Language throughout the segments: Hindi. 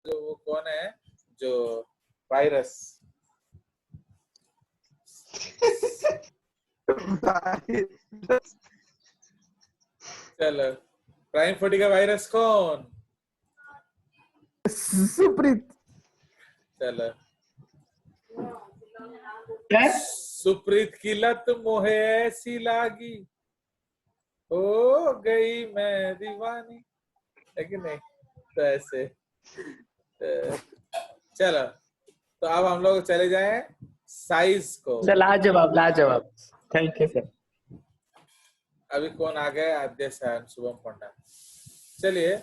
जो वो कौन है जो वायरस चलो प्राइम 40 का वायरस कौन? सुप्रीत। चलो क्या? सुप्रीत की लत मोहे ऐसी लागी हो गई मैं दीवानी, है कि नहीं? तो ऐसे चलो तो अब हम लोग चले जाएं साइज को। सर लाजवाब लाजवाब, थैंक यू सर। अभी कौन आ गए? आद्य सर, शुभम पंडा। चलिए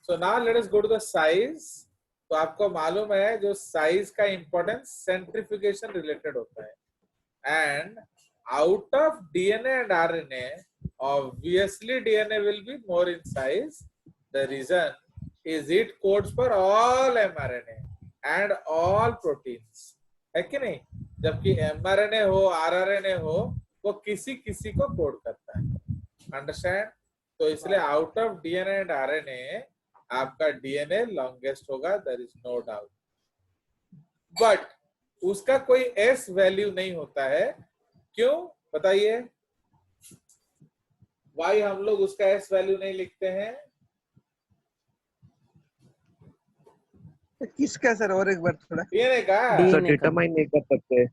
so now let us go to the size. तो आपको मालूम है जो साइज का इंपॉर्टेंस सेंट्रिफिकेशन रिलेटेड होता है, and out of DNA and RNA, obviously DNA will be more in size. The reason is it codes for all mRNA and all proteins, है कि नहीं? जबकि mRNA हो rRNA हो वो किसी किसी को कोड करता है, अंडरस्टैंड? तो इसलिए out of DNA and RNA आपका DNA लॉन्गेस्ट होगा, there is no doubt, but उसका कोई S वैल्यू नहीं होता है। क्यों बताइए? वाई हम लोग उसका एस वैल्यू नहीं लिखते हैं? किसका सर? और एक बार थोड़ा। डीएनए का? सर डिटरमाइन नहीं कर सकते,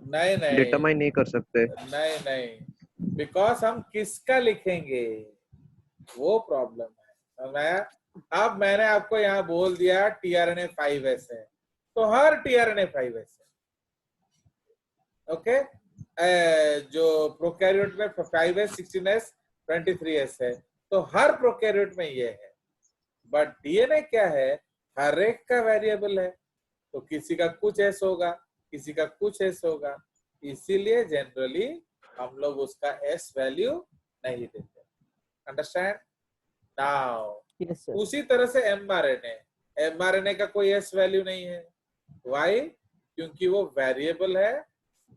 नहीं नहीं डिटरमाइन नहीं कर सकते। नहीं नहीं, बिकॉज हम किसका लिखेंगे वो प्रॉब्लम है। अब मैंने आपको यहाँ बोल दिया टीआरएनए 5s है, तो हर टीआरएनए 5s है, ओके? जो प्रोकैरियोट में 5s 16s 23s है, तो हर प्रोकैरियोट में ये है। बट डीएनए क्या है? हर एक का वेरिएबल है, तो किसी का कुछ एस होगा, किसी का कुछ एस होगा, इसीलिए जनरली हम लोग उसका एस वैल्यू नहीं देते, अंडरस्टैंड नाउ? Yes, sir. उसी तरह से एमआरएनए का कोई एस वैल्यू नहीं है। व्हाई? क्योंकि वो वेरिएबल है,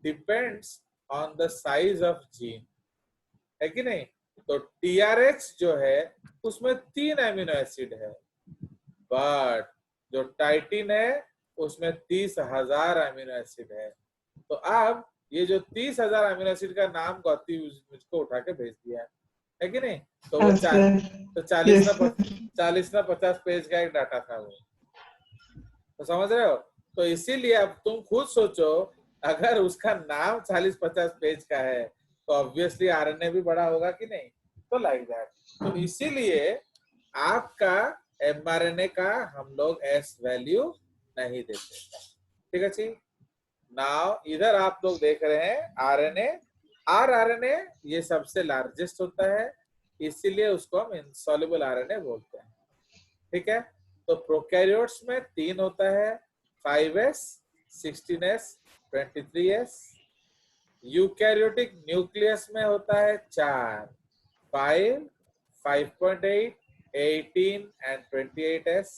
depends on the size of gene, है कि नहीं? तो टीआरएच जो है उसमें 3 एमिनो एसिड है, बट जो टाइटिन है उसमें 30,000 अमीनो एसिड है। तो अब ये जो 30,000 अमीनो एसिड का नाम गौती मुझको उठा के भेज दिया है कि नहीं? तो वो 40 ना 50 पेज का एक डाटा था वो, तो समझ रहे हो? तो इसीलिए अब तुम खुद सोचो, अगर उसका नाम 40-50 पेज का है तो ऑब्वियसली आरएनए भी बड़ा होगा कि नहीं? तो लाइक दैट। तो इसीलिए आपका एमआरएनए का हम लोग एस वैल्यू नहीं देते, ठीक है जी? नाउ इधर आप लोग देख रहे हैं आरएनए, आरआरएनए ये सबसे लार्जेस्ट होता है, इसीलिए उसको हम इनसॉल्युबल आरएनए बोलते हैं, ठीक है? तो प्रोकैरियोट्स में 3 होता है, 5s 16s 23s। Eukaryotic nucleus में होता है 4, 5 5.8 18 एंड 28s,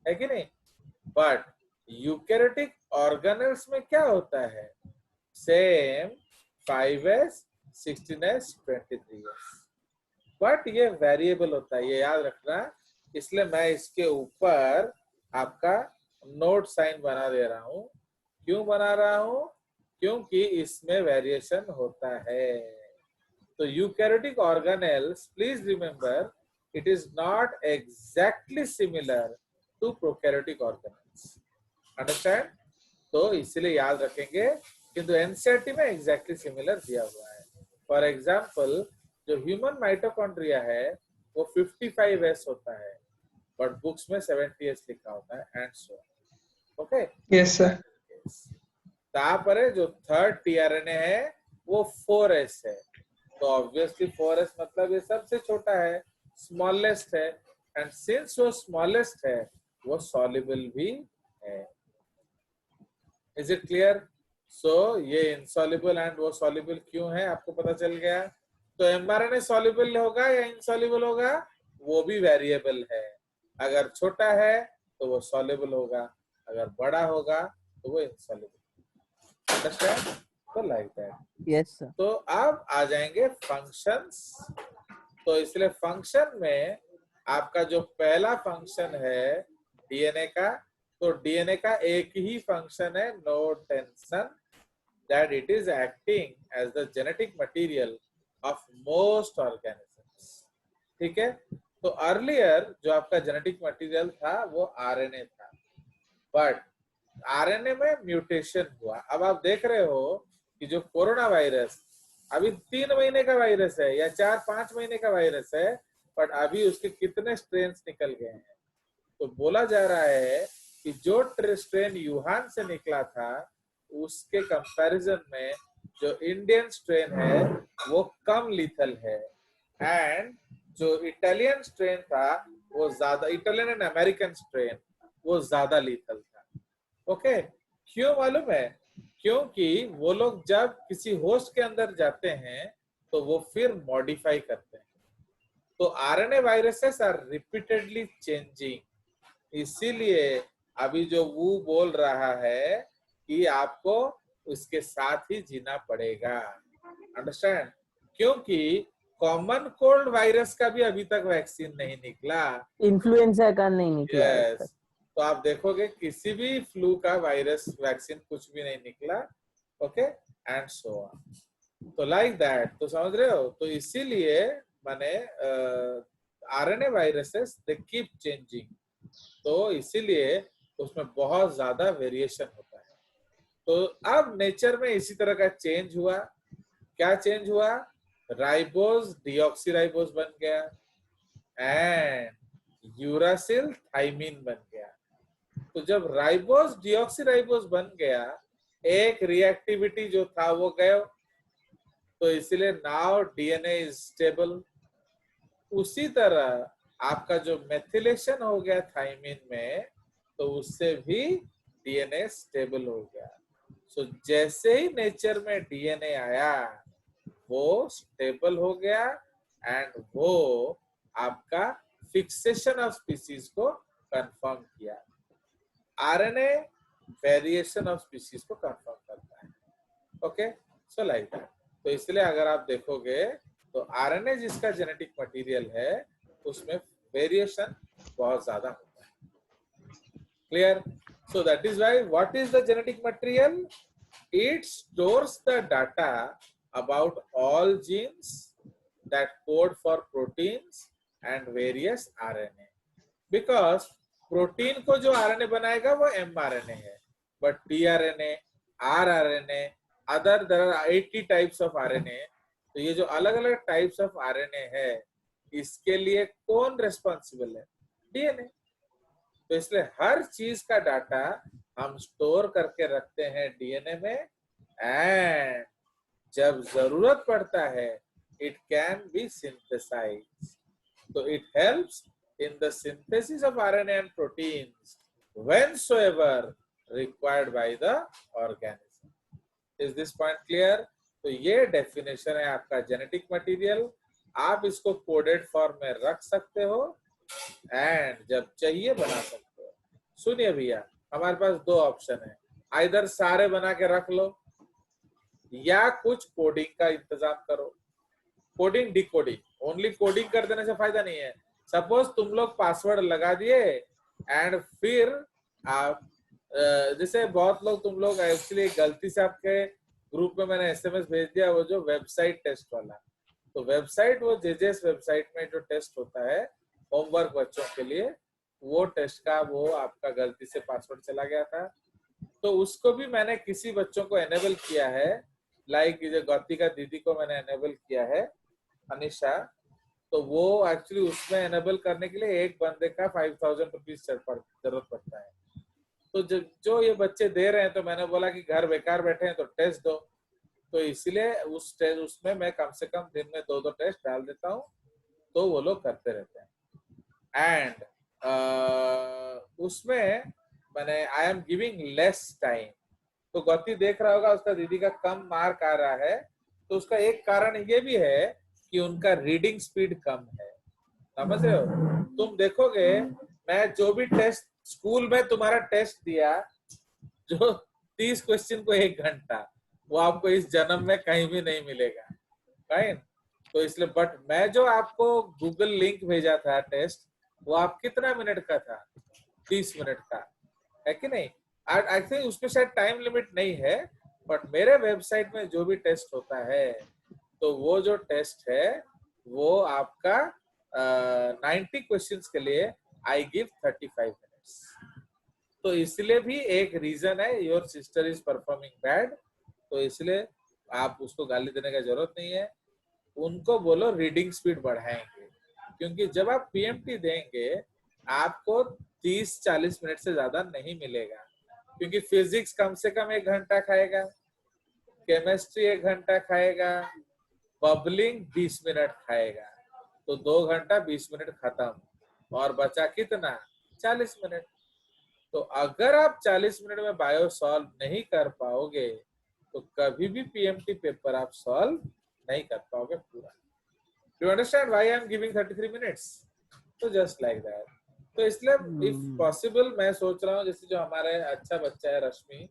है कि नहीं? बट यूकैरियोटिक ऑर्गेनेल्स में क्या होता है? Same 5s 16s 23s, but ये वेरिएबल होता है, ये याद रखना। इसलिए मैं इसके ऊपर आपका नोट साइन बना दे रहा हूं। क्यों बना रहा हूं? क्योंकि इसमें वेरिएशन होता है। तो eukaryotic organelles, please remember, it is not exactly similar to prokaryotic organelles, understand? तो इसलिए याद रखेंगे, किंतु एनसीईआरटी में एग्जैक्टली सिमिलर दिया हुआ है। फॉर एग्जांपल जो ह्यूमन माइटोकॉन्ड्रिया है वो 55s होता है, बट बुक्स में 70s लिखा होता है, and so okay. Yes sir. तापर जो थर्ड टीआरएनए है वो 4s है, तो ऑब्वियसली 4s मतलब ये सबसे छोटा है, स्मॉलेस्ट है, एंड सिंस वो स्मॉलेस्ट है वो सॉल्युबल भी है। Is it clear? सो ये इनसॉल्युबल एंड वो सॉल्युबल क्यों है आपको पता चल गया। तो एमआरएनए सॉल्युबल होगा या इनसॉल्युबल होगा वो भी वेरिएबल है। अगर छोटा है तो वो सॉल्युबल होगा, अगर बड़ा होगा तो वो इनसॉल्युबल। अंडरस्टैंड? तो लाइक दैट। Yes, sir. तो अब आ जाएंगे फंक्शंस। तो इसलिए फंक्शन में आपका जो पहला फंक्शन है डीएनए का, तो डीएनए का एक ही फंक्शन है, no tension, that it is acting as the genetic material of most organisms. ठीक है, तो अर्लियर जो आपका जेनेटिक मटेरियल था वो आरएनए था, बट आरएनए में म्यूटेशन हुआ। अब आप देख रहे हो कि जो कोरोना वायरस अभी 3 महीने का वायरस है या 4-5 महीने का वायरस है, बट अभी उसके कितने स्ट्रेन्स निकल गए हैं। तो बोला जा रहा है कि जो स्ट्रेन यूहान से निकला था उसके कंपैरिजन में जो इंडियन स्ट्रेन है वो कम लीथल है, एंड जो इटालियन स्ट्रेन था वो ज्यादा, इटालियन एंड अमेरिकन स्ट्रेन वो ज्यादा लीथल था। ओके, क्यों मालूम है? क्योंकि वो लोग जब किसी होस्ट के अंदर जाते हैं तो वो फिर मॉडिफाई करते हैं। तो RNA viruses are repeatedly changing, इसीलिए अभी जो वो बोल रहा है कि आपको उसके साथ ही जीना पड़ेगा। अंडरस्टैंड? क्योंकि कॉमन कोल्ड वायरस का भी अभी तक वैक्सीन नहीं निकला, इन्फ्लुएंजा का नहीं निकला है अब तक। तो आप देखोगे किसी भी फ्लू का वायरस वैक्सीन कुछ भी नहीं निकला। Okay, and so on. तो लाइक दैट, तो समझ रहे हो? तो इसीलिए माने RNA viruses they keep changing, तो इसीलिए उसमें बहुत ज्यादा वेरिएशन होता है। तो अब नेचर में इसी तरह का चेंज हुआ। क्या चेंज हुआ? राइबोज डीऑक्सीराइबोज बन गया एंड यूरासिल थाइमिन बन गया। तो जब राइबोज डीऑक्सीराइबोज बन गया, एक रिएक्टिविटी जो था वो गया, तो इसलिए नाउ डीएनए इज स्टेबल। उसी तरह आपका जो मेथिलेशन हो गया थाइमिन में, तो उससे भी डीएनए स्टेबल हो गया। सो जैसे ही नेचर में डीएनए आया वो स्टेबल हो गया एंड वो आपका फिक्सेशन ऑफ स्पीसीज को कंफर्म किया। आरएनए वेरिएशन ऑफ स्पीसीज को कंफर्म करता है। Okay, so like that. तो इसलिए अगर आप देखोगे तो आरएनए जिसका जेनेटिक मटेरियल है उसमें वेरिएशन बहुत ज्यादा होता है। Clear? So that is why what is the genetic material? It stores the data about all genes that code for proteins and various RNA. Because protein को जो आरएनए बनाएगा वो mRNA है, but tRNA, rRNA, other there are 80 types of RNA. तो ये जो अलग अलग टाइप्स ऑफ आरएनए है, इसके लिए कौन रेस्पॉन्सिबल है? डीएनए। तो इसलिए हर चीज का डाटा हम स्टोर करके रखते हैं डीएनए में, एंड जब जरूरत पड़ता है इट कैन बी सिंथेसाइज्ड। तो it helps in the synthesis of RNA and proteins whensoever required by the organism. Is this point clear? तो ये डेफिनेशन है आपका जेनेटिक मटेरियल। आप इसको कोडेड फॉर्म में रख सकते हो एंड जब चाहिए बना सकते हो। सुनिए भैया, हमारे पास दो ऑप्शन है, आइदर सारे बना के रख लो या कुछ कोडिंग का इंतजाम करो। कोडिंग डिकोडिंग, ओनली कोडिंग कर देने से फायदा नहीं है। सपोज तुम लोग पासवर्ड लगा दिए एंड फिर आप जैसे बहुत लोग, तुम लोग एक्चुअली गलती से आपके ग्रुप में मैंने एसएमएस भेज दिया वो जो वेबसाइट टेस्ट वाला, तो वेबसाइट वो जेजेएस वेबसाइट में जो टेस्ट होता है होमवर्क बच्चों के लिए, वो टेस्ट का वो आपका गलती से पासवर्ड चला गया था। तो उसको भी मैंने किसी बच्चों को एनेबल किया है, लाइक जो गौतिका दीदी को मैंने एनेबल किया है, अनिशा। तो वो एक्चुअली उसमें एनेबल करने के लिए एक बंदे का 5000 रुपीज जरूरत पड़ता है। तो जो ये बच्चे दे रहे हैं, तो मैंने बोला कि घर बेकार बैठे हैं तो टेस्ट दो। तो इसलिए उसमें मैं कम से कम दिन में 2-2 टेस्ट डाल देता हूँ, तो वो लोग करते रहते हैं। एंड उसमें मैंने I am giving less time. तो गौती देख रहा होगा उसका दीदी का कम मार्क आ रहा है, तो उसका एक कारण ये भी है कि उनका रीडिंग स्पीड कम है। समझ रहे हो? तुम देखोगे मैं जो भी टेस्ट स्कूल में तुम्हारा टेस्ट दिया, जो 30 क्वेश्चन को 1 घंटा, वो आपको इस जन्म में कहीं भी नहीं मिलेगा। फाइन? तो इसलिए बट मैं जो आपको गूगल लिंक भेजा था टेस्ट, वो आप कितना मिनट का था? 30 मिनट का। है कि नहीं? आई थिंक उसमें शायद टाइम लिमिट नहीं है, बट मेरे वेबसाइट में जो भी टेस्ट होता है तो वो जो टेस्ट है वो आपका 90 क्वेश्चंस के लिए आई गिव 35 मिनट्स। तो इसलिए भी एक रीजन है, your sister is performing bad, तो इसलिए आप उसको गाली देने का जरूरत नहीं है। उनको बोलो रीडिंग स्पीड बढ़ाएंगे, क्योंकि जब आप पीएमटी देंगे आपको 30-40 मिनट से ज्यादा नहीं मिलेगा, क्योंकि फिजिक्स कम से कम 1 घंटा खाएगा, केमिस्ट्री 1 घंटा खाएगा, बबलिंग 20 मिनट खाएगा, तो 2 घंटा 20 मिनट खत्म, और बचा कितना? 40 मिनट। तो अगर आप 40 मिनट में बायो सॉल्व नहीं कर पाओगे तो कभी भी पीएमटी पेपर आप सॉल्व नहीं कर पाओगे पूरा। Do you understand why I am giving 33 minutes? तो जस्ट लाइक दैट। तो इसलिए इफ पॉसिबल मैं सोच रहा हूँ जैसे जो हमारे अच्छा बच्चा है रश्मि,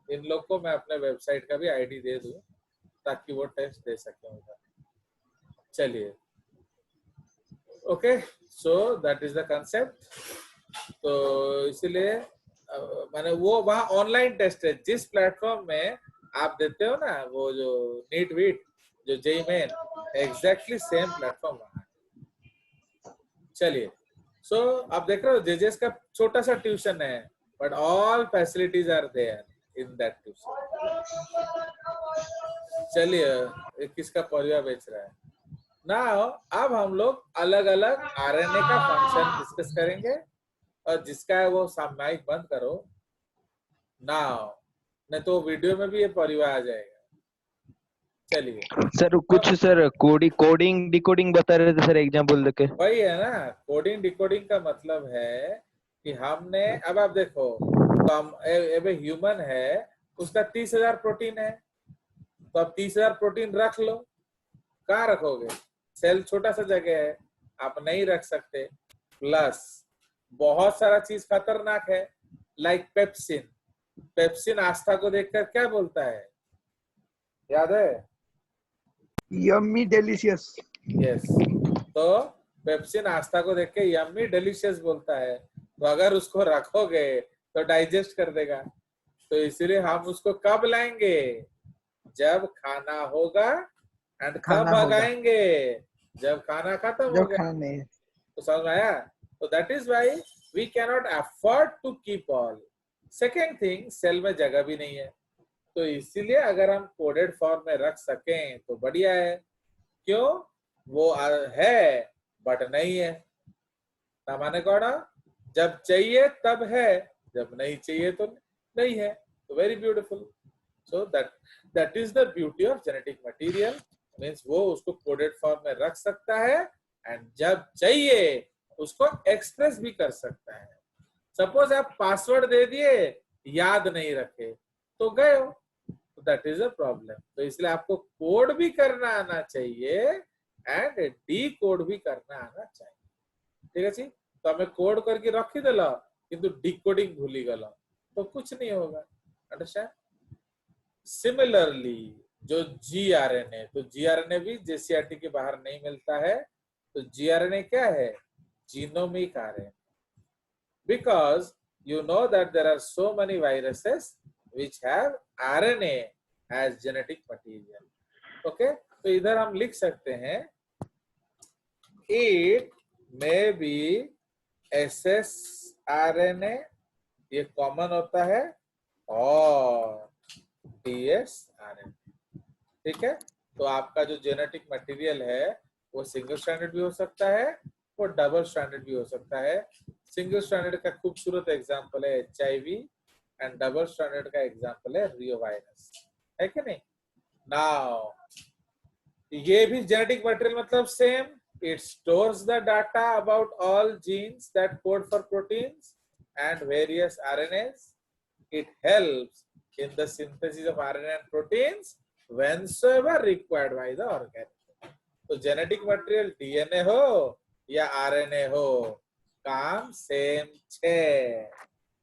इन लोग को मैं अपने वेबसाइट का भी आईडी दे दूं ताकि वो टेस्ट दे सके उधर। चलिए, okay, so that is the concept. तो इसलिए मैंने वो वहाँ ऑनलाइन टेस्ट है, जिस प्लेटफॉर्म में आप देते हो ना वो जो नीट वीट जो JEE Main, exactly same platform वहाँ। चलिए, सो आप देख रहे हो जेजेएस का छोटा सा ट्यूशन है, but all facilities are there in that tuition. चलिए, किसका परिवार बेच रहा है ना। अब हम लोग अलग अलग आरएनए का फंक्शन डिस्कस करेंगे, और जिसका है वो सामयिक बंद करो ना, नहीं तो वीडियो में भी ये परिवार आ जाएगा। चलिए सर कुछ सर कोडिंग डिकोडिंग बता रहे थे सर, एग्जांपल देके। वही है ना, कोडिंग डिकोडिंग का मतलब है कि हमने, अब आप देखो तो हम ह्यूमन है, उसका 30,000 प्रोटीन है, तो अब 30,000 प्रोटीन रख लो, कहाँ रखोगे? सेल छोटा सा जगह है, आप नहीं रख सकते। प्लस बहुत सारा चीज खतरनाक है, लाइक पेप्सिन। पेप्सिन आस्था को देखकर क्या बोलता है, याद है? Yummy delicious. यस, तो पेप्सिन आस्था को देख के यम्मी डिलीशियस बोलता है, तो अगर उसको रखोगे तो डाइजेस्ट कर देगा। तो इसलिए हम उसको कब लाएंगे? जब खाना होगा, एंड कब भगाएंगे? जब खाना खत्म हो गया। खाना नहीं है। तो समझ में आया? तो that is why we can not afford to keep all. Second thing, cell में जगह भी नहीं है, तो इसीलिए अगर हम कोडेड फॉर्म में रख सकें तो बढ़िया है। क्यों? वो है बट नहीं है ना, माने कौन? जब चाहिए तब है, जब नहीं चाहिए तो नहीं है। तो very beautiful. So that is the beauty of genetic material, means वो उसको कोडेड फॉर्म में रख सकता है, एंड जब चाहिए उसको एक्सप्रेस भी कर सकता है। सपोज आप पासवर्ड दे दिए, याद नहीं रखे तो गए हो, तो दैट इज अ प्रॉब्लम। तो इसलिए आपको कोड भी करना आना चाहिए एंड डी कोड भी करना आना चाहिए। ठीक है जी? तो हमें कोड करके रखी देला किंतु डिकोडिंग भूली गला तो कुछ नहीं होगा। अंडरस्टैंड? सिमिलरली जो जीआरएनए, तो जीआरएनए भी जेसीआरटी के बाहर नहीं मिलता है। तो जीआरएनए क्या है? Genomic RNA, because you know that there are so many viruses which have RNA as genetic material. Okay, तो इधर हम लिख सकते हैं it may be ssRNA, ये कॉमन होता है, और dsRNA। ठीक है? तो आपका जो जेनेटिक मटेरियल है वो सिंगल स्ट्रैंडेड भी हो सकता है, वो डबल स्ट्रैंडेड भी हो सकता है। सिंगल स्ट्रैंडेड का खूबसूरत एग्जांपल है HIV, एंड डबल स्ट्रैंडेड का एग्जांपल है रियो वायरस, है कि नहीं? नाउ ये भी जेनेटिक मटेरियल मतलब same, it stores the data about all genes that code for proteins and various RNAs. It helps in the synthesis of RNA and proteins whensoever required by the organism. तो जेनेटिक मटेरियल DNA हो या RNA हो, काम सेम है।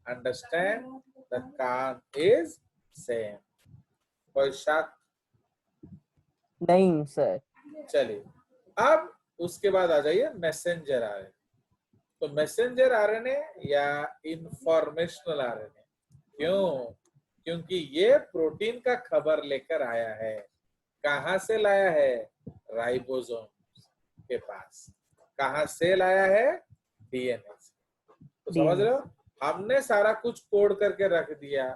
अंडरस्टैंड? द काम इज सेम। कोई शक नहीं सर। चलिए, अब उसके बाद आ जाइए मैसेंजर आरएनए। तो मैसेंजर आरएनए या इंफॉर्मेशनल आरएनए, क्यों? क्योंकि ये प्रोटीन का खबर लेकर आया है। कहां से लाया है? राइबोसोम के पास। कहां से लाया है? डीएनए से। तो समझ रहे हो, हमने सारा कुछ कोड करके रख दिया।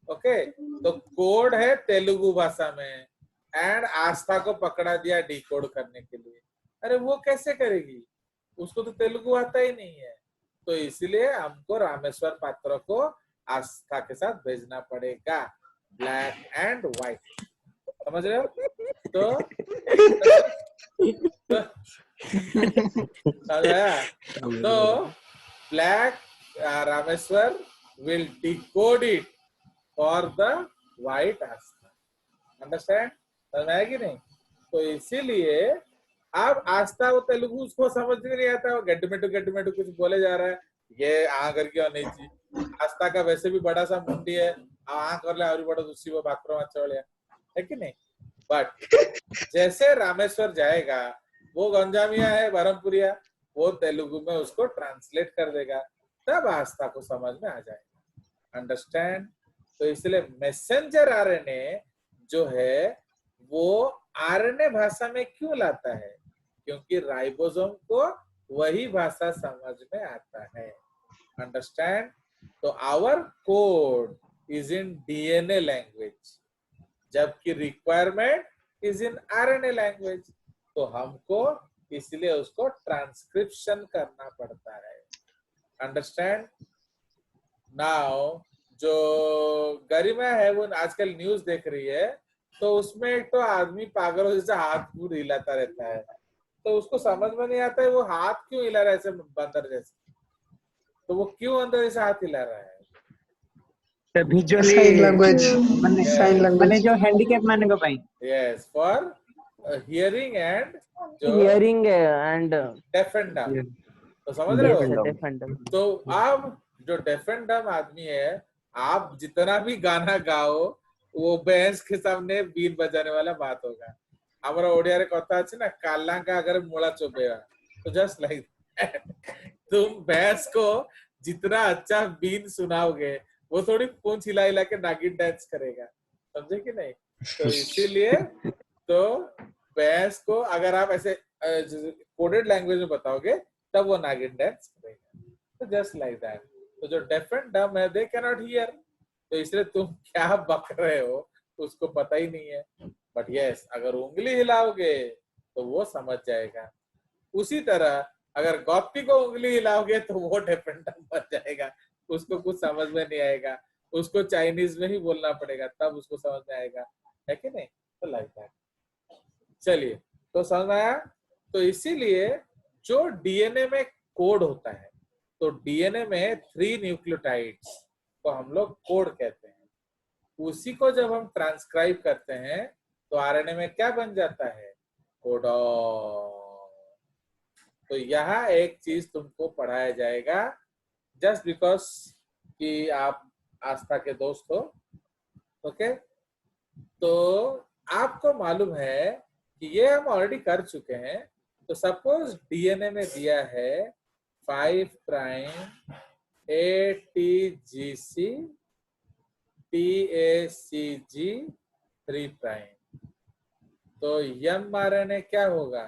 ओके, तो कोड है तेलुगु भाषा में एंड आस्था को पकड़ा दिया डिकोड करने के लिए। अरे वो कैसे करेगी, उसको तो तेलुगु आता ही नहीं है। तो इसलिए हमको रामेश्वर पात्र को आस्था के साथ भेजना पड़ेगा, ब्लैक एंड व्हाइट। समझ रहे हो? तो तो black Rameshwar will decode it for the white Aastha. Understand? समझ में आया कि नहीं? तो इसीलिए अब आस्था वो तेलुगु उसको समझ में नहीं आता, वो गड्डमेटू कुछ बोले जा रहा है, ये आगर क्यों नहीं थी। आस्था का वैसे भी बड़ा सा मुंडी है, कर ले बड़ा दूसरी वो भाक्रो चढ़िया है कि नहीं। बट जैसे रामेश्वर जाएगा, वो गंजामिया है बरमपुरिया, वो तेलुगु में उसको ट्रांसलेट कर देगा, तब आस्था को समझ में आ जाएगा। अंडरस्टैंड? तो इसलिए मैसेंजर आरएनए जो है वो आरएनए भाषा में क्यों लाता है? क्योंकि राइबोसोम को वही भाषा समझ में आता है। अंडरस्टैंड? तो our code is in DNA language, जबकि requirement is in RNA language. तो हमको इसलिए उसको ट्रांसक्रिप्शन करना पड़ता है। अंडरस्टैंड? नाउ जो गरिमा है वो आजकल न्यूज देख रही है, तो उसमें एक तो आदमी पागल जैसे हाथ पूरा हिलाता रहता है, तो उसको समझ में नहीं आता है वो हाथ क्यों हिला रहा है ऐसे बंदर जैसे। तो वो क्यों अंदर ऐसे हाथ हिला रहा है? साइन लैंग्वेज माने जो हैंडीकैप माने को पाई। यस, फॉर हियरिंग एंड जो हियरिंग एंड डेफ एंड डम। तो समझ रहे हो? डेफ एंड डम। तो अब जो डेफ एंड डम आदमी है, आप जितना भी गाना गाओ वो भैंस के सामने बीन बजाने वाला बात होगा। हमारा ओडिया रे कथा अच्छे ना, काला का अगर मुड़ा चुपेगा, तो जस्ट लाइक तुम भैंस को जितना अच्छा बीन सुनाओगे, वो थोड़ी पूंछ हिला हिला के नागिन डांस करेगा। समझे कि नहीं? तो इसीलिए तो भैंस को अगर आप ऐसे कोडेड लैंग्वेज में बताओगे, तब वो नागिन डांस करेगा। तो जस्ट लाइक दैट। तो जो डेफ एंड डम है, दे कैन नॉट हियर, तो इसलिए तुम क्या बक रहे हो उसको पता ही नहीं है। बट यस, अगर उंगली हिलाओगे तो वो समझ जाएगा। उसी तरह अगर गॉपी को उंगली हिलाओगे तो वो डेफ एंड डम बन जाएगा, उसको कुछ समझ में नहीं आएगा, उसको चाइनीज में ही बोलना पड़ेगा, तब उसको समझ में आएगा, है कि नहीं? तो लाइक दैट। चलिए, तो समझ में आया? तो इसीलिए जो डीएनए में कोड होता है, तो डीएनए में 3 न्यूक्लियोटाइड्स को हम लोग कोड कहते हैं। उसी को जब हम ट्रांसक्राइब करते हैं तो आरएनए में क्या बन जाता है? कोडॉन। तो यहाँ एक चीज तुमको पढ़ाया जाएगा, जस्ट बिकॉज कि आप आस्था के दोस्त हो। ओके, तो आपको मालूम है कि ये हम ऑलरेडी कर चुके हैं। तो सपोज डीएनए में दिया है 5 प्राइम ATGC TACG 3 प्राइम, तो mRNA क्या होगा?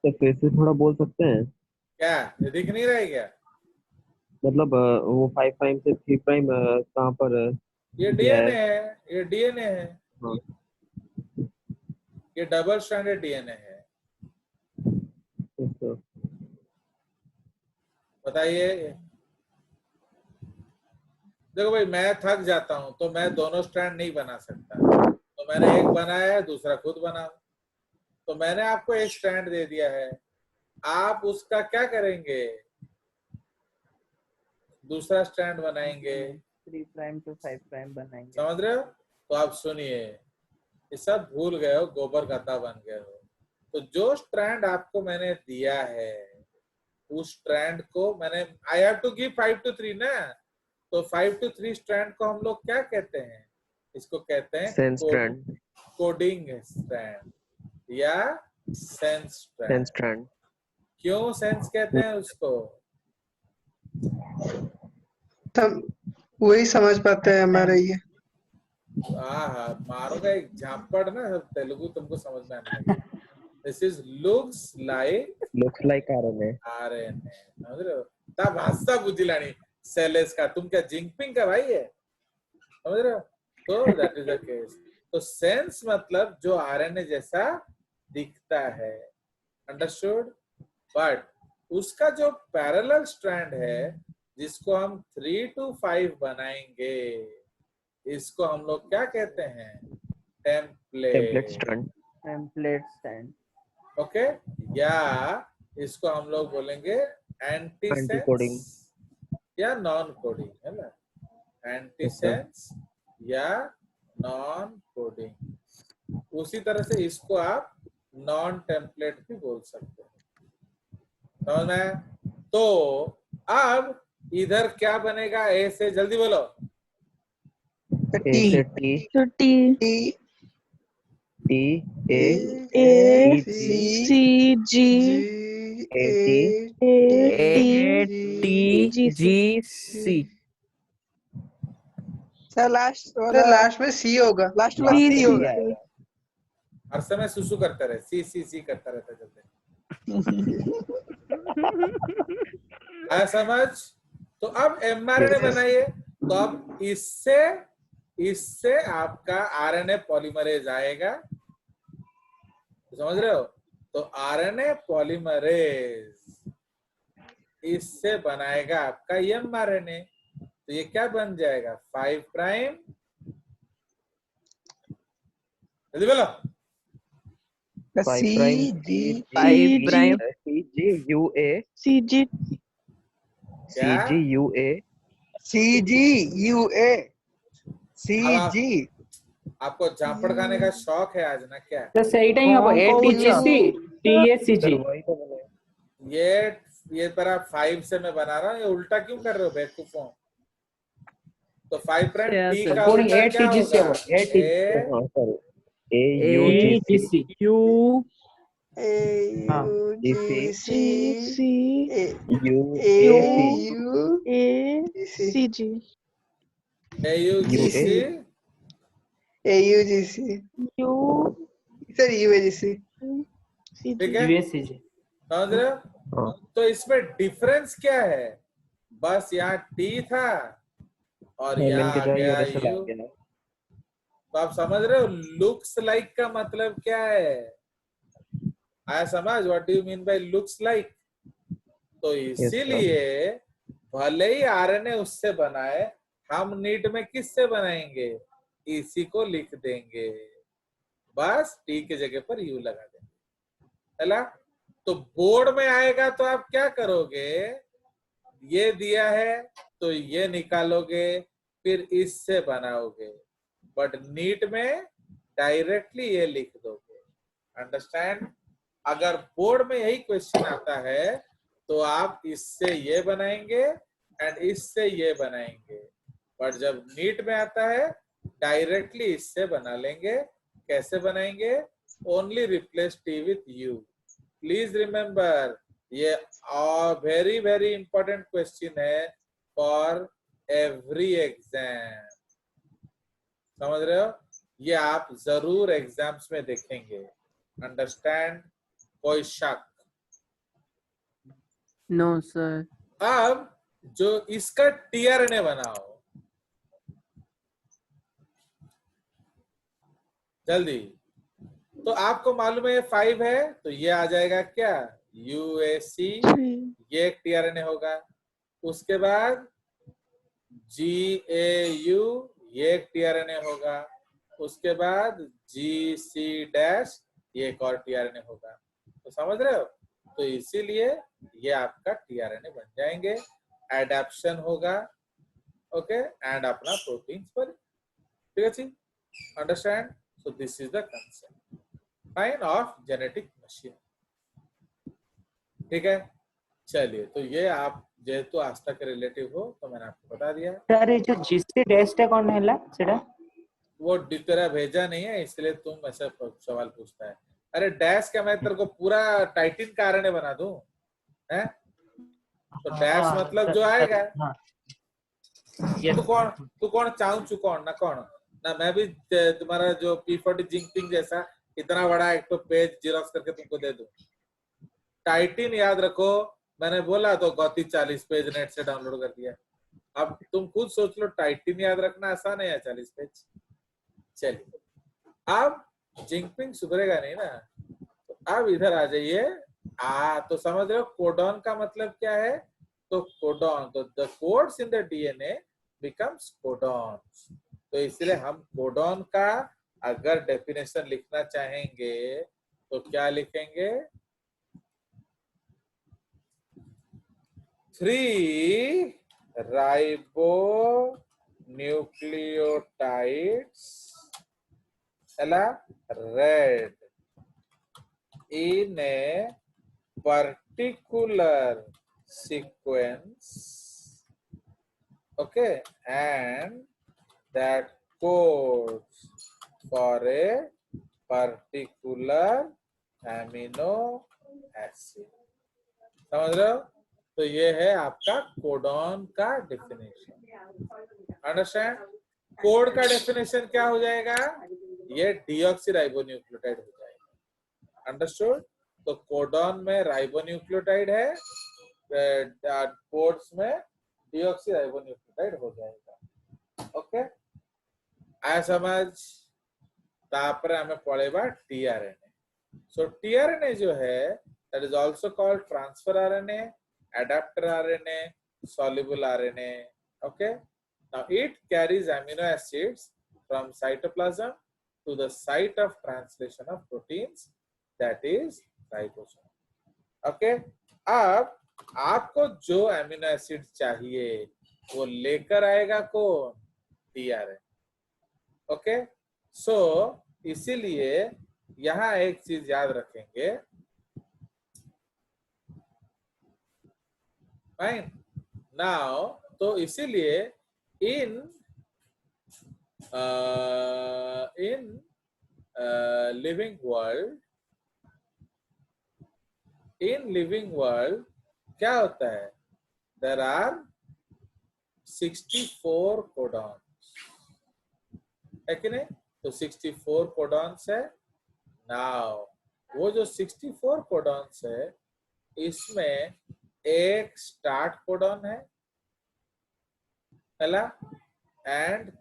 तो फिर से थोड़ा बोल सकते हैं? क्या ये दिख नहीं रहा है क्या? मतलब वो 5 प्राइम से 3 प्राइम कहाँ पर ये डीएनए है, ये डीएनए है, हाँ। ये डबल स्ट्रैंडेड डीएनए है। अच्छा। बताइए। देखो भाई, मैं थक जाता हूं तो मैं दोनों स्ट्रैंड नहीं बना सकता, तो मैंने एक बनाया है, दूसरा खुद बनाओ। तो मैंने आपको एक स्ट्रैंड दे दिया है, आप उसका क्या करेंगे? दूसरा स्ट्रैंड बनाएंगे, 3 प्राइम to 5 प्राइम बनाएंगे। समझ रहे हो? तो आप सुनिए, ये सब भूल गए हो, गोबर गद्दा बन गए हो। तो जो स्ट्रैंड आपको मैंने दिया है, उस स्ट्रैंड को मैंने I have to give 5 to 3 ना, तो 5 to 3 स्ट्रैंड को हम लोग क्या कहते हैं? इसको कहते हैं सेंस स्ट्रैंड, कोडिंग स्ट्रैंड या सेंस सेंस स्ट्रैंड। क्यों सेंस कहते हैं उसको? तब वही समझ पाते हैं हमारे ये। हाँ, मारोगा एक झापड़ ना, तेलुगु तुमको समझ में आने लगेगा। This is looks like looks like RNA. RNA, समझ रहे हो? ता भाषा बुझिलानी सेलेस का, तुम क्या जिंगपिंग का भाई है, समझ रहे हो? तो दैट इज द केस। तो सेंस मतलब जो आरएनए जैसा दिखता है, अंडरस्टूड? बट उसका जो पैरेलल स्ट्रैंड है जिसको हम 3 to 5 बनाएंगे, इसको हम लोग क्या कहते हैं? Template template. strand. Template stand. Okay, या इसको हम लोग बोलेंगे एंटीसेंस Anti-coding. या नॉन कोडिंग, है ना? एंटीसेंस या नॉन कोडिंग। उसी तरह से इसको आप नॉन टेम्पलेट भी बोल सकते हैं, समझ में आया? तो अब इधर क्या बनेगा? ए से जल्दी बोलो। A से T, तो T T, A, A C, C G A, T, A T G G C. Sir last last में सी होगा। लास्ट वाला सी सी सी होगा। हर समय सुसु करता रहे, सी करता रहता जल्दी। आया समझ? तो अब एमआरएनए बनाइए। तो अब इससे आपका आरएनए पॉलीमरेज आएगा, समझ रहे हो? तो आरएनए पॉलीमरेज इससे बनाएगा आपका एमआरएनए। तो ये क्या बन जाएगा? 5 प्राइम, जल्दी बोलो। Five C prime, G five prime C, G, U, A, C G C, G, U, A, C G U A C अब जी आपको जापड़ खाने का शौक है आज ना क्या? तो सही टाइम अब A T G C T A C sir ji. वही तो बोले। ये तरह 5 से मैं बना रहा हूँ, ये उल्टा क्यों कर रहे हो बेवकूफों? तो 5 प्राइम Yeah, टी sir. का Coding उल्टा क्या ATGC होगा? होगा, ATGC। ए हाँ sir, A, A U, G, G C, C U हाँ जी G C C U, A, C, U A C G A U G UA, C U G C U sir U G C. C ठीक जी है, यूएससी जी। समझ रहे हो? हाँ तो इसमें डिफरेंस क्या है? बस यहाँ टी था और MN यहाँ के आ जगह गया यूरेसिल आ यू। गया। तो आप समझ रहे हो लुक्स लाइक का मतलब क्या है? आया समझ? What do you mean by looks like? तो इसीलिए भले ही आरएनए उससे बनाए, हम नीट में किससे बनाएंगे? इसी को लिख देंगे, बस टी की जगह पर यू लगा देंगे, चला? तो बोर्ड में आएगा तो आप क्या करोगे? ये दिया है तो ये निकालोगे, फिर इससे बनाओगे, बट नीट में डायरेक्टली ये लिख दोगे, अंडरस्टैंड? अगर बोर्ड में यही क्वेश्चन आता है तो आप इससे ये बनाएंगे एंड इससे ये बनाएंगे, बट जब नीट में आता है डायरेक्टली इससे बना लेंगे। कैसे बनाएंगे? Only replace T with you. Please remember, ये वेरी वेरी इंपॉर्टेंट क्वेश्चन है फॉर एवरी एग्जाम, समझ रहे हो? ये आप जरूर एग्जाम्स में देखेंगे, अंडरस्टैंड? कोई शक? No sir. अब जो इसका टीआरएनए बनाओ जल्दी। तो आपको मालूम है 5 है तो ये आ जाएगा क्या? यूएसी, ये एक टीआरएनए होगा। उसके बाद जीएयू, ये एक टीआरएनए होगा। उसके बाद जीसी डैश, ये एक और टीआरएनए होगा। तो समझ रहे हो? तो इसीलिए ये आपका टीआरएनए बन जाएंगे, एडेप्शन होगा, ओके, एंड अपना प्रोटीन पर, ठीक है जी? Understand? So this is the concept fine of genetic machine, ठीक है? चलिए, तो ये आप जेहेतु आस्था के रिलेटिव हो तो मैंने आपको बता दिया। सर ये जो जीसी टेस्ट है कौन है सेटा? वो तेरा भेजा नहीं है इसलिए तुम ऐसा सवाल पूछता है। अरे डैश का मैं तेरे को पूरा टाइटिन का आरएनए बना दूं, हैं? तो डैश मतलब जो आएगा। हाँ yes. तू कौन चाहूं चू कौन ना कौन ना, मैं भी तुम्हारा जो P40 जिंकपिंग जैसा इतना बड़ा एक तो पेज जिरोक्स करके तुमको दे दूं। टाइटिन याद रखो, मैंने बोला तो गौती 40 पेज नेट से डाउनलोड कर दिया। अब तुम खुद सोच लो, टाइटिन याद रखना आसान है या 40 पेज। चलिए अब जिंकपिंग सुधरेगा नहीं ना, तो अब इधर आ जाइए। तो समझ रहे हो कोडॉन का मतलब क्या है? तो कोडॉन, तो the codes in the DNA becomes codons. तो इसलिए हम कोडॉन का अगर डेफिनेशन लिखना चाहेंगे तो क्या लिखेंगे? 3 ribonucleotides read in a particular sequence, okay, and that codes for a particular amino acid। समझ रहे हो? तो ये है आपका कोडॉन का डेफिनेशन। अंडरस्टैंड? कोड का डेफिनेशन क्या हो जाएगा? ये डीऑक्सीराइबोन्यूक्लियोटाइड हो जाएगा। अंडरस्टूड? तो कोडॉन में राइबोन्यूक्लियोटाइड है, कोड्स में डीऑक्सीराइबोन्यूक्लियोटाइड हो जाएगा। ओके, आया समझ? तापर हमें पढ़ेगा टीआरएनए। सो टीआरएनए जो है that is also called transfer RNA, adapter RNA, soluble RNA. Okay, now it carries amino acids from cytoplasm to the site of translation of proteins, that is ribosome. Okay, अब आपको जो अमीनो एसिड चाहिए वो लेकर आएगा कौन? टीआरएनए। ओके, सो इसीलिए यहां एक चीज याद रखेंगे, फाइन नाउ। तो इसीलिए इन लिविंग वर्ल्ड क्या होता है? देयर आर 64 कोडॉन्स, है कि नहीं? तो 64 कोडॉन्स है। नाउ वो जो 64 कोडॉन्स है इसमें एक स्टार्ट कोडॉन है एंड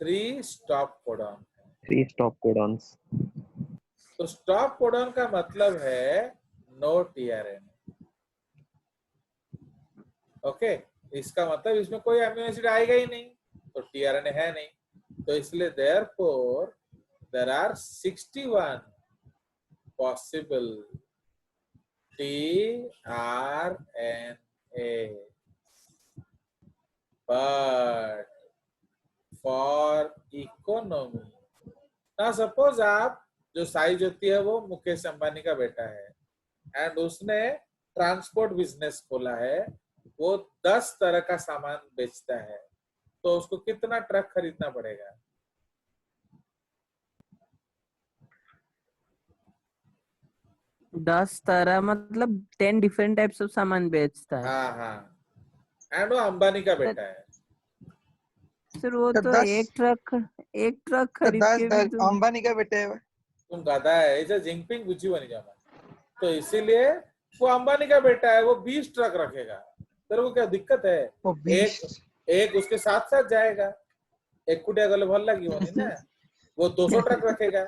3 स्टॉप कोडॉन है। 3 स्टॉप कोडॉन्स। तो स्टॉप कोडॉन का मतलब है नो टीआरएनए। ओके, इसका मतलब इसमें कोई अमीनो एसिड आएगा ही नहीं, तो टीआरएनए है नहीं। तो इसलिए therefore there are 61 possible tRNA, but for economy, now suppose आप जो साई ज्योति है वो मुकेश अंबानी का बेटा है एंड उसने ट्रांसपोर्ट बिजनेस खोला है, वो 10 तरह का सामान बेचता है, तो उसको कितना ट्रक खरीदना पड़ेगा? 10 तरह मतलब 10 डिफरेंट टाइप्स ऑफ सामान बेचता है। हाँ हाँ, एंड वो अंबानी का बेटा है। सर वो तो तो 10 एक ट्रक तो खरीद के भी तो अंबानी का बेटा है। तुम गधा है, ऐसा जिंगपिंग बुझी बनी जाना। तो इसीलिए वो अंबानी का बेटा है, वो 20 ट्रक रखेगा। तेरे को क्या दिक्कत है? वो 20 एक उसके साथ साथ जाएगा, एक कुटिया गले भल लगी होनी ना, वो 200 ट्रक रखेगा,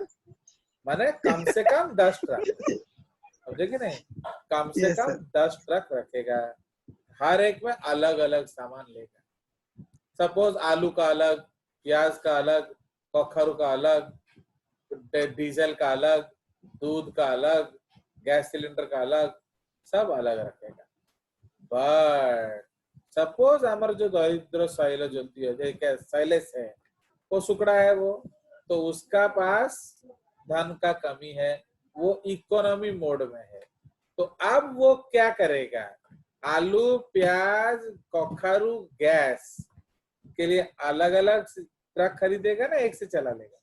माने कम से कम 10 ट्रक, समझे कि नहीं? कम से कम 10 ट्रक रखेगा, हर एक में अलग अलग सामान लेगा। सपोज आलू का अलग, प्याज का अलग, कखरू का अलग, डीजल का अलग, दूध का अलग, गैस सिलेंडर का अलग, सब अलग रखेगा। बट सपोज हमारे जो दरिद्र शैलेश होती है, शैलेश है, वो सुकड़ा है, वो तो उसका पास धन का कमी है, वो इकोनॉमी मोड में है, तो अब वो क्या करेगा? आलू, प्याज, कखरू, गैस के लिए अलग अलग ट्रक खरीदेगा ना, एक से चला लेगा?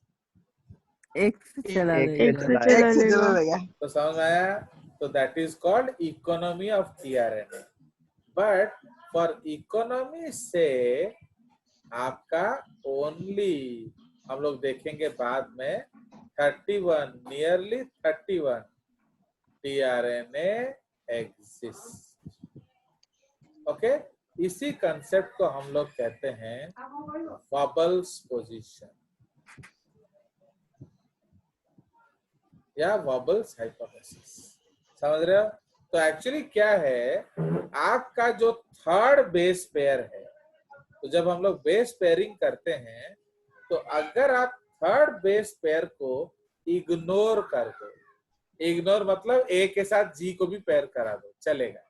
एक से चला एक लेगा। से चला एक से लेगा। चला लेगा। तो समझ में आया? तो that is called economy of tRNA. But for economy से आपका ओनली हम लोग देखेंगे बाद में 31 नियरली 31 tRNA एग्जिस्ट। ओके, इसी कंसेप्ट को हम लोग कहते हैं वबल्स पोजीशन या वबल्स हाइपोथेसिस। समझ रहे हो? तो एक्चुअली क्या है, आपका जो थर्ड बेस पेयर है, तो जब हम लोग बेस पेयरिंग करते हैं तो अगर आप थर्ड बेस पेयर को इग्नोर कर दो, इग्नोर मतलब ए के साथ जी को भी पेयर करा दो, चलेगा,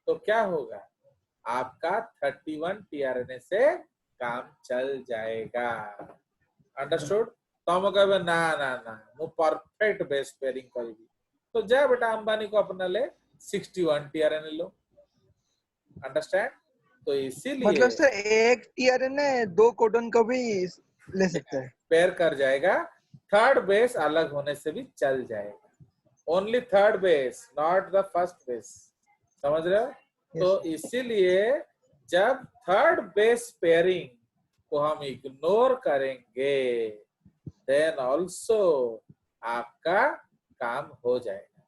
तो क्या होगा, आपका 31 tRNA से काम चल जाएगा। अंडरस्टूड? तुम कहे ना ना ना वो परफेक्ट बेस पेयरिंग करेगी, तो जा बेटा अंबानी को अपना ले 61 tRNA लो। अंडरस्टैंड? तो इसीलिए मतलब सर एक tRNA 2 कोडन को भी ले सकते हैं। पेयर कर जाएगा, थर्ड बेस अलग होने से भी चल जाएगा। Only third base, not the first base. समझ रहे हो? तो इसीलिए जब थर्ड बेस पेयरिंग को हम इग्नोर करेंगे देन ऑल्सो आपका काम हो जाएगा।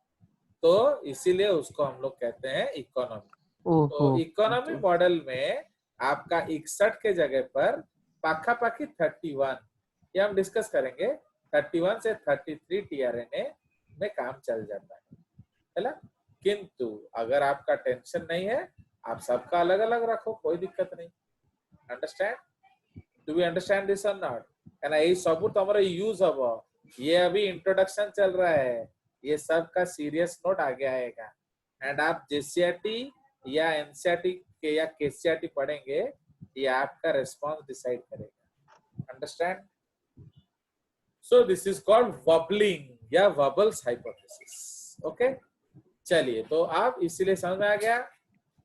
तो इसीलिए उसको हम लोग कहते हैं इकोनॉमी। तो इकोनॉमी मॉडल में आपका 61 के जगह पर पाखापाखी 31, ये हम डिस्कस करेंगे, 31 से 33 tRNA में काम चल जाता है ना। किंतु अगर आपका टेंशन नहीं है, आप सबका अलग अलग रखो, कोई दिक्कत नहीं। Understand? Do we understand this और नॉट? है ना, ये सब तुम्हारा यूज हबो, ये अभी इंट्रोडक्शन चल रहा है, ये सब का सीरियस नोट आगे आएगा। एंड आप जेसीआरटी या एनसीआरटी के या केसीआरटी पढ़ेंगे, ये आपका रिस्पॉन्स डिसाइड करेगा। Understand? So this is called wobbling या वबल्स हाइपोथेसिस। ओके, चलिए, तो आप इसीलिए समझ में आ गया।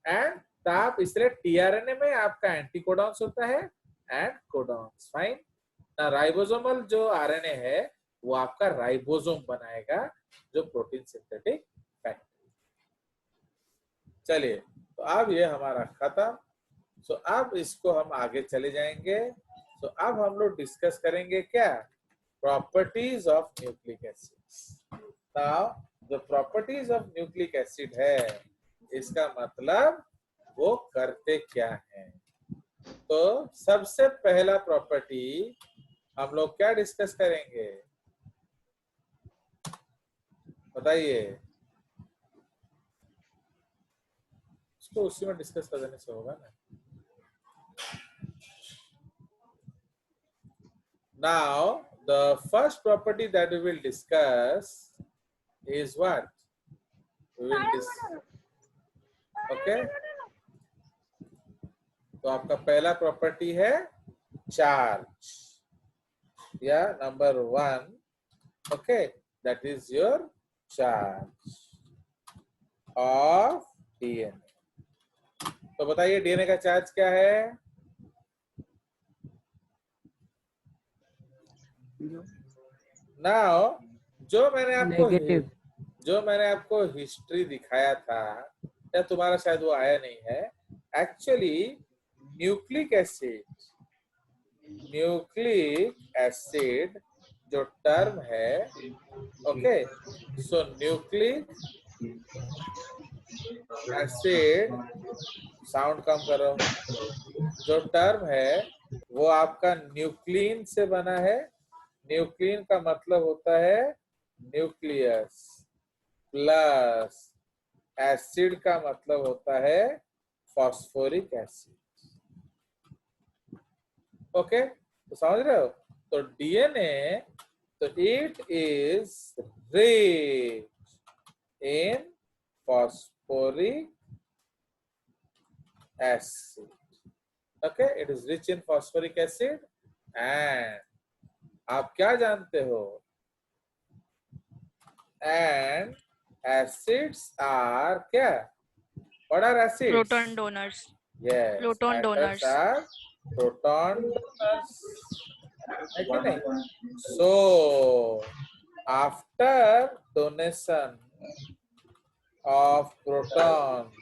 एंड आप इसलिए टीआरएनए में आपका एंटीकोडॉन्स होता है एंड कोडॉन्स। फाइन ना, राइबोसोमल जो आरएनए है वो आपका राइबोसोम बनाएगा, जो प्रोटीन सिंथेटिक फैक्टर। चलिए, तो अब ये हमारा खत्म। सो अब इसको हम आगे चले जाएंगे। तो अब हम लोग डिस्कस करेंगे क्या, properties of nucleic acid. Now जो प्रॉपर्टीज ऑफ न्यूक्लिक एसिड है, इसका मतलब वो करते क्या है। तो सबसे पहला प्रॉपर्टी हम लोग क्या डिस्कस करेंगे, बताइए? इसको उसी में डिस्कस कर देने से होगा ना। Now the first property that we will discuss is what? We will okay? तो आपका पहला प्रॉपर्टी है चार्ज या number 1, okay, that is your charge of DNA. तो बताइए डीएनए का चार्ज क्या है? नाउ जो मैंने आपको हिस्ट्री दिखाया था, या तुम्हारा शायद वो आया नहीं है, एक्चुअली न्यूक्लिक एसिड जो टर्म है, ओके, सो न्यूक्लिक एसिड, साउंड कम करो, जो टर्म है वो आपका न्यूक्लियन से बना है। न्यूक्लियन का मतलब होता है न्यूक्लियस, प्लस एसिड का मतलब होता है फॉस्फोरिक एसिड। ओके, तो समझ रहे हो? तो डीएनए, तो it is rich in phosphoric acid. Okay, it is rich in phosphoric acid. And आप क्या जानते हो, एंड एसिड्स आर क्या, what are acids? Proton donors. Yes, Proton atoms donors. are proton donors. है कि नहीं? So after donation of proton